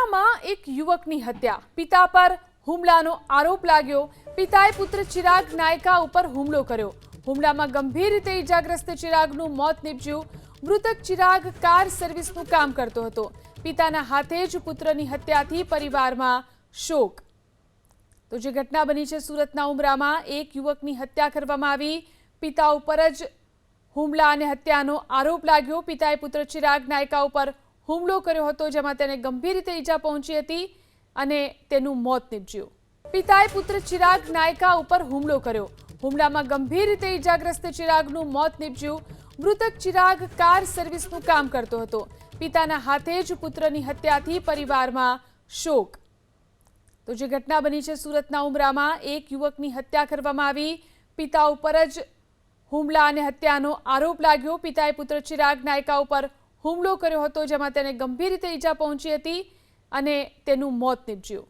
ઉમરામાં એક યુવકની હત્યા, પિતા પર હુમલાનો આરોપ લાગ્યો। પિતાએ પુત્ર ચિરાગ નાયકા ઉપર હુમલો કર્યો। હુમલામાં ગંભીર રીતે ઈજાગ્રસ્ત ચિરાગનું મોત નીપજ્યું। મૃતક ચિરાગ કાર સર્વિસનું કામ કરતો હતો। પિતાના હાથે જ પુત્રની હત્યાથી પરિવારમાં શોક। તો જે ઘટના બની છે સુરતના ઉમરામાં, એક યુવકની હત્યા કરવામાં આવી। પિતા ઉપર જ હુમલા અને હત્યાનો આરોપ લાગ્યો। પિતાએ પુત્ર ચિરાગ નાયકા ઉપર હુમલો કર્યો હતો, જેમાં તેને ગંભીર રીતે ઈજા પહોંચી હતી અને તેનું મોત નીપજ્યું। પિતાએ પુત્ર ચિરાગ નાયકા ઉપર હુમલો કર્યો। હુમલામાં ગંભીર રીતે ઈજાગ્રસ્ત ચિરાગનું મોત નીપજ્યું। મૃતક ચિરાગ કાર સર્વિસનું કામ કરતો હતો। પિતાના હાથે જ પુત્રની હત્યાથી પરિવારમાં શોક। તો જે ઘટના બની છે સુરતના ઉમરામાં, એક યુવકની હત્યા કરવામાં આવી। પિતા ઉપર જ હુમલા અને હત્યાનો આરોપ લાગ્યો। પિતાએ પુત્ર ચિરાગ નાયકા ઉપર હુમલો કર્યો હતો, જેમાં તેને ગંભીર રીતે ઈજા પહોંચી હતી અને તેનું મોત નીપજ્યું।